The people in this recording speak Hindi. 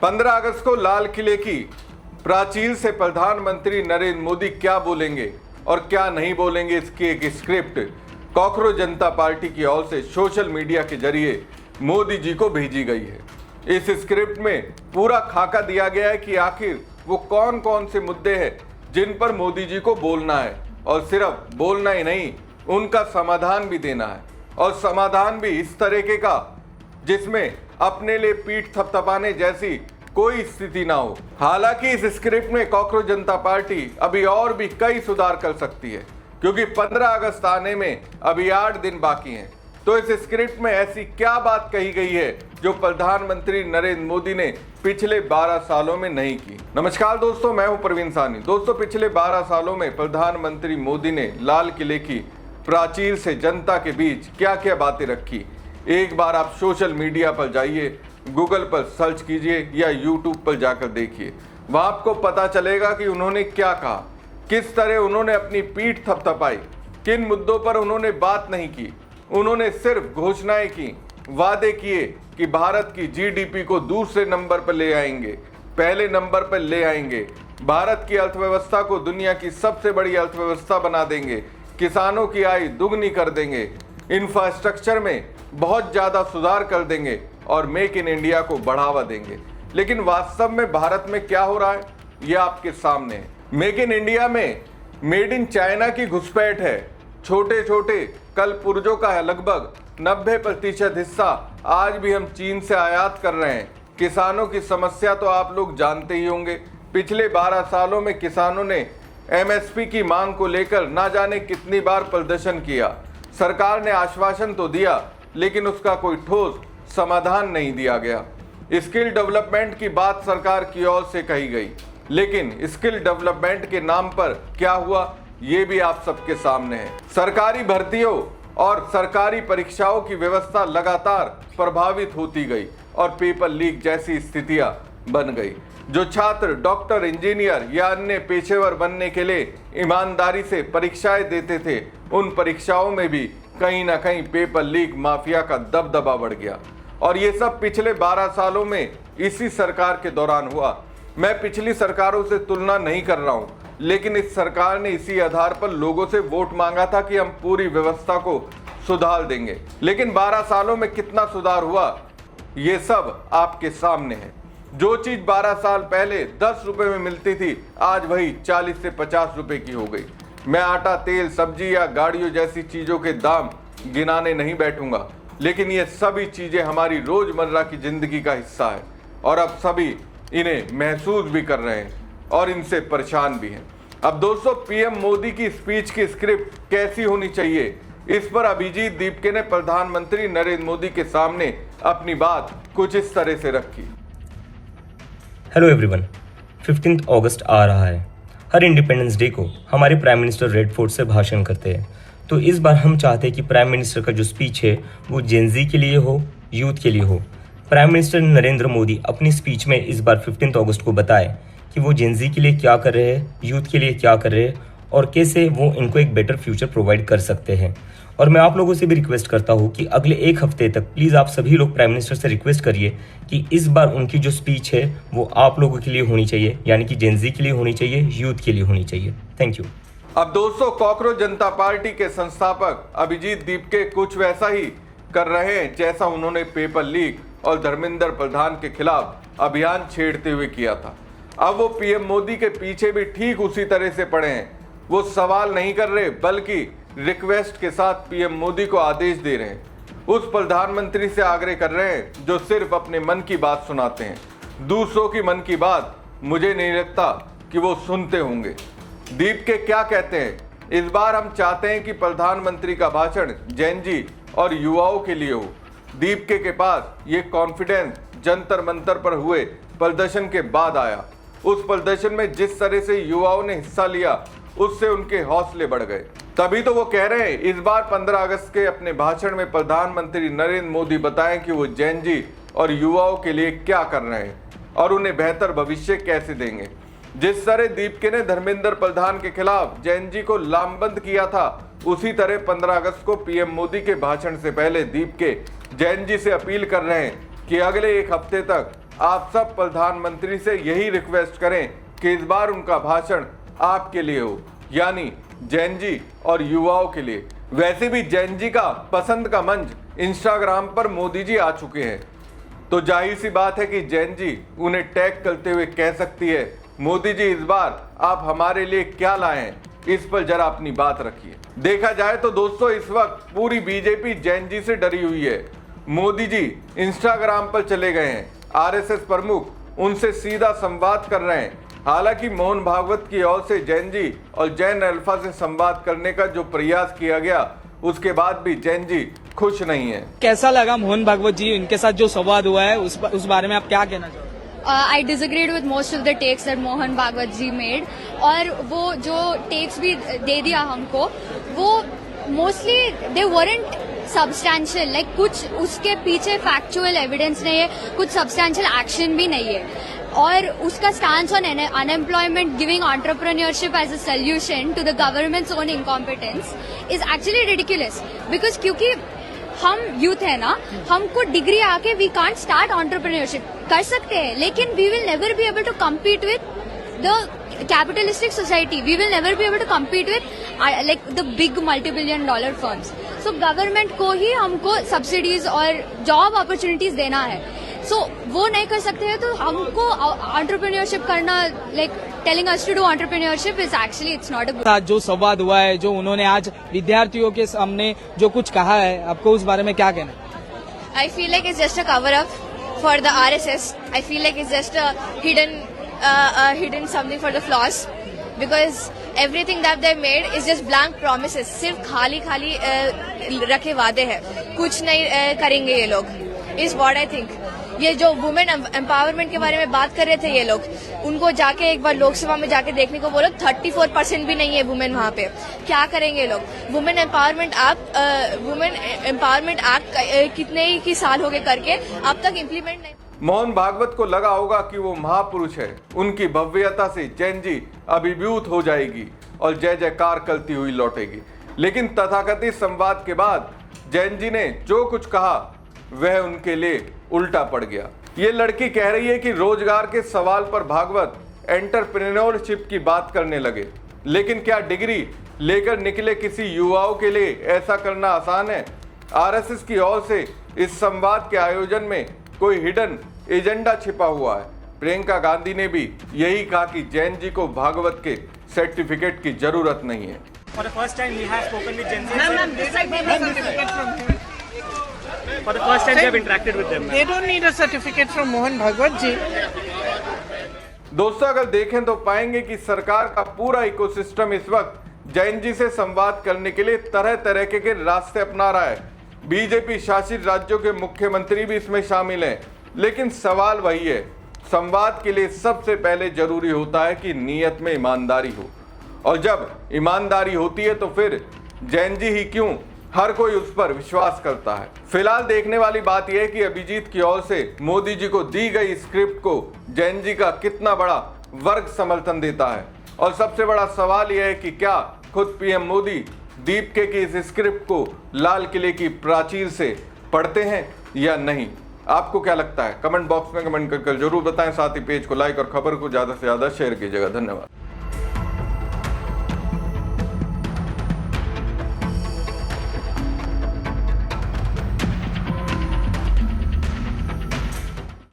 15 अगस्त को लाल किले की प्राचीर से प्रधानमंत्री नरेंद्र मोदी क्या बोलेंगे और क्या नहीं बोलेंगे, इसकी एक स्क्रिप्ट कॉकरोच जनता पार्टी की ओर से सोशल मीडिया के जरिए मोदी जी को भेजी गई है। इस स्क्रिप्ट में पूरा खाका दिया गया है कि आखिर वो कौन कौन से मुद्दे हैं जिन पर मोदी जी को बोलना है, और सिर्फ बोलना ही नहीं, उनका समाधान भी देना है, और समाधान भी इस तरीके का जिसमें अपने लिए पीठ थपथपाने जैसी कोई स्थिति ना हो। हालांकि इस स्क्रिप्ट में कॉकरोच जनता पार्टी अभी और भी कई सुधार कर सकती है, क्योंकि 15 अगस्त आने में अभी 8 दिन बाकी हैं। तो इस स्क्रिप्ट में ऐसी क्या बात कही गई है जो प्रधानमंत्री नरेंद्र मोदी ने पिछले 12 सालों में नहीं की। नमस्कार दोस्तों, मैं हूं प्रवीण सानी। दोस्तों, पिछले 12 सालों में प्रधानमंत्री मोदी ने लाल किले की प्राचीर से जनता के बीच क्या क्या बातें रखी, एक बार आप सोशल मीडिया पर जाइए, गूगल पर सर्च कीजिए या यूट्यूब पर जाकर देखिए। वहां आपको पता चलेगा कि उन्होंने क्या कहा, किस तरह उन्होंने अपनी पीठ थपथपाई, किन मुद्दों पर उन्होंने बात नहीं की। उन्होंने सिर्फ घोषणाएं की, वादे किए कि भारत की जीडीपी को दूसरे नंबर पर ले आएंगे, पहले नंबर पर ले आएंगे, भारत की अर्थव्यवस्था को दुनिया की सबसे बड़ी अर्थव्यवस्था बना देंगे, किसानों की आय दुगनी कर देंगे, इंफ्रास्ट्रक्चर में बहुत ज़्यादा सुधार कर देंगे और मेक इन इंडिया को बढ़ावा देंगे। लेकिन वास्तव में भारत में क्या हो रहा है, ये आपके सामने है। मेक इन इंडिया में मेड इन चाइना की घुसपैठ है। छोटे छोटे कल पुर्जों का है लगभग 90% हिस्सा आज भी हम चीन से आयात कर रहे हैं। किसानों की समस्या तो आप लोग जानते ही होंगे। पिछले 12 सालों में किसानों ने एमएसपी की मांग को लेकर ना जाने कितनी बार प्रदर्शन किया। सरकार ने आश्वासन तो दिया, लेकिन उसका कोई ठोस समाधान नहीं दिया गया। स्किल डेवलपमेंट की बात सरकार की ओर से कही गई, लेकिन स्किल डेवलपमेंट के नाम पर क्या हुआ, ये भी आप सबके सामने है। सरकारी भर्तियों और सरकारी परीक्षाओं की व्यवस्था लगातार प्रभावित होती गई और पेपर लीक जैसी स्थितियां बन गई। जो छात्र डॉक्टर, इंजीनियर या अन्य पेशेवर बनने के लिए ईमानदारी से परीक्षाएं देते थे, उन परीक्षाओं में भी कहीं ना कहीं पेपर लीक माफिया का दबदबा बढ़ गया। और ये सब पिछले 12 सालों में इसी सरकार के दौरान हुआ। मैं पिछली सरकारों से तुलना नहीं कर रहा हूँ, लेकिन इस सरकार ने इसी आधार पर लोगों से वोट मांगा था कि हम पूरी व्यवस्था को सुधार देंगे। लेकिन 12 सालों में कितना सुधार हुआ, ये सब आपके सामने है। जो चीज 12 साल पहले 10 रुपए में मिलती थी, आज वही 40 से 50 रुपए की हो गई। मैं आटा, तेल, सब्जी या गाड़ियों जैसी चीजों के दाम गिनाने नहीं बैठूंगा, लेकिन ये सभी चीजें हमारी रोजमर्रा की जिंदगी का हिस्सा है और अब सभी इन्हें महसूस भी कर रहे हैं और इनसे परेशान भी हैं। अब दोस्तों, पीएम मोदी की स्पीच की स्क्रिप्ट कैसी होनी चाहिए, इस पर अभिजीत दीपके ने प्रधानमंत्री नरेंद्र मोदी के सामने अपनी बात कुछ इस तरह से रखी। हेलो एवरीवन, 15 अगस्त आ रहा है। हर इंडिपेंडेंस डे को हमारे प्राइम मिनिस्टर रेड फोर्ट से भाषण करते हैं। तो इस बार हम चाहते हैं कि प्राइम मिनिस्टर का जो स्पीच है वो जेनजी के लिए हो, यूथ के लिए हो। प्राइम मिनिस्टर नरेंद्र मोदी अपनी स्पीच में इस बार 15 अगस्त को बताए कि वो जेनजी के लिए क्या कर रहे हैं, यूथ के लिए क्या कर रहे हैं और कैसे वो इनको एक बेटर फ्यूचर प्रोवाइड कर सकते हैं। और मैं आप लोगों से भी रिक्वेस्ट करता हूँ कि अगले एक हफ्ते तक प्लीज़ आप सभी लोग प्राइम मिनिस्टर से रिक्वेस्ट करिए कि इस बार उनकी जो स्पीच है वो आप लोगों के लिए होनी चाहिए, यानी कि जेनजी के लिए होनी चाहिए, यूथ के लिए होनी चाहिए। Thank you. अब दोस्तों, कॉकरोच जनता पार्टी के संस्थापक अभिजीत दीपके कुछ वैसा ही कर रहे हैं जैसा उन्होंने पेपर लीक और धर्मेंद्र प्रधान के खिलाफ अभियान छेड़ते हुए किया था। अब वो पीएम मोदी के पीछे भी ठीक उसी तरह से पड़े हैं। वो सवाल नहीं कर रहे, बल्कि रिक्वेस्ट के साथ पीएम मोदी को आदेश दे रहे हैं। उस प्रधानमंत्री से आग्रह कर रहे हैं जो सिर्फ अपने मन की बात सुनाते हैं। दूसरों की मन की बात मुझे नहीं लगता कि वो सुनते होंगे। दीपके क्या कहते हैं, इस बार हम चाहते हैं कि प्रधानमंत्री का भाषण जेनजी और युवाओं के लिए हो। दीपके के पास ये कॉन्फिडेंस जंतर मंतर पर हुए प्रदर्शन के बाद आया। उस प्रदर्शन में जिस तरह से युवाओं ने हिस्सा लिया, उससे उनके हौसले बढ़ गए। तभी तो वो कह रहे हैं इस बार 15 अगस्त के अपने भाषण में प्रधानमंत्री नरेंद्र मोदी बताएं कि वो जेनजी और युवाओं के लिए क्या कर रहे हैं और उन्हें बेहतर भविष्य कैसे देंगे। जिस तरह दीपके ने धर्मेंद्र प्रधान के खिलाफ जेनजी को लामबंद किया था, उसी तरह 15 अगस्त को पीएम मोदी के भाषण से पहले दीपके जेनजी से अपील कर रहे हैं कि अगले एक हफ्ते तक आप सब प्रधानमंत्री से यही रिक्वेस्ट करें कि इस बार उनका भाषण आपके लिए हो, यानी जैन जी और युवाओं के लिए। वैसे भी जैन जी का पसंद का मंच इंस्टाग्राम पर मोदी जी आ चुके हैं, तो जाहिर सी बात है कि जैन जी उन्हें टैग करते हुए कह सकती है, मोदी जी इस बार आप हमारे लिए क्या लाए हैं, इस पर जरा अपनी बात रखिए। देखा जाए तो दोस्तों इस वक्त पूरी बीजेपी जैन जी से डरी हुई है। मोदी जी इंस्टाग्राम पर चले गए हैं, आरएसएस प्रमुख उनसे सीधा संवाद कर रहे हैं। हालांकि मोहन भागवत की ओर से जैन जी और जैन अल्फा से संवाद करने का जो प्रयास किया गया, उसके बाद भी जैन जी खुश नहीं है। कैसा लगा मोहन भागवत जी इनके साथ जो संवाद हुआ है उस बारे में आप क्या कहना चाहोगे? I disagreed with most of the takes that Mohan Bhagwat ji made, और वो जो takes भी दे दिया हमको, वो mostly they weren't substantial, like कुछ उसके पीछे factual evidence नहीं है, कुछ substantial action भी नहीं है, और उसका stance on unemployment, giving entrepreneurship as a solution to the government's own incompetence is actually ridiculous, because क्योंकि हम यूथ है ना, हमको डिग्री आके वी कांट स्टार्ट एंटरप्रेन्योरशिप कर सकते हैं, लेकिन we will never be able to compete with the capitalistic society, we will never be able to compete with like the big multi billion dollar firms. So government को ही हमको सब्सिडीज और जॉब अपॉर्चुनिटीज देना है, सो वो नहीं कर सकते हैं, तो हमको एंटरप्रेन्योरशिप करना, like telling us to do entrepreneurship is actually it's not a good. जो संवाद हुआ है, जो उन्होंने आज विद्यार्थियों के सामने जो कुछ कहा है, आपको उस बारे में क्या कहना है? I feel like it's just a cover up for the RSS. I feel like it's just a hidden something for the flaws, because everything that they made is just blank promises. सिर्फ खाली रखे वादे हैं, कुछ नहीं करेंगे ये लोग, is what I think. ये जो वुमेन एम्पावरमेंट के बारे में बात कर रहे थे ये लोग, उनको जाके एक बार लोकसभा में जाके देखने को बोलो, 34% भी नहीं है वुमेन वहाँ पे। क्या करेंगे लोग? वुमेन एम्पावरमेंट एक्ट कितने ही साल हो गए करके, अब तक इम्प्लीमेंट नहीं। मोहन भागवत को लगा होगा कि वो महापुरुष है, उनकी भव्यता से जैन जी अभिभूत हो जाएगी और जय जयकार करती हुई लौटेगी। लेकिन तथाकथित संवाद के बाद जैन जी ने जो कुछ कहा वह उनके लिए उल्टा पड़ गया। ये लड़की कह रही है कि रोजगार के सवाल पर भागवत एंटरप्रेन्योरशिप की बात करने लगे, लेकिन क्या डिग्री लेकर निकले किसी युवाओं के लिए ऐसा करना आसान है? आरएसएस की ओर से इस संवाद के आयोजन में कोई हिडन एजेंडा छिपा हुआ है। प्रियंका गांधी ने भी यही कहा कि जैन जी को भागवत के सर्टिफिकेट की जरूरत नहीं है। For the first time, we have spoken with Gen Z. For the first time, we have interacted with them. They don't need a certificate from Mohan Bhagwat ji. दोस्तों अगर देखें तो पाएंगे कि सरकार का पूरा इकोसिस्टम इस वक्त जैन जी से संवाद करने के लिए तरह तरह के रास्ते अपना रहा है। बीजेपी शासित राज्यों के मुख्यमंत्री भी इसमें शामिल हैं, लेकिन सवाल वही है, संवाद के लिए सबसे पहले जरूरी होता है कि नीयत में ईमानदारी हो, और जब ईमानदारी होती है तो फिर जैन जी ही क्यों, हर कोई उस पर विश्वास करता है। फिलहाल देखने वाली बात यह है कि अभिजीत की ओर से मोदी जी को दी गई स्क्रिप्ट को जैन जी का कितना बड़ा वर्ग समर्थन देता है, और सबसे बड़ा सवाल यह है कि क्या खुद पीएम मोदी दीपके की इस स्क्रिप्ट को लाल किले की प्राचीर से पढ़ते हैं या नहीं। आपको क्या लगता है? कमेंट बॉक्स में कमेंट कर जरूर बताएं। साथ ही पेज को लाइक और खबर को ज्यादा से ज्यादा शेयर कीजिएगा। धन्यवाद।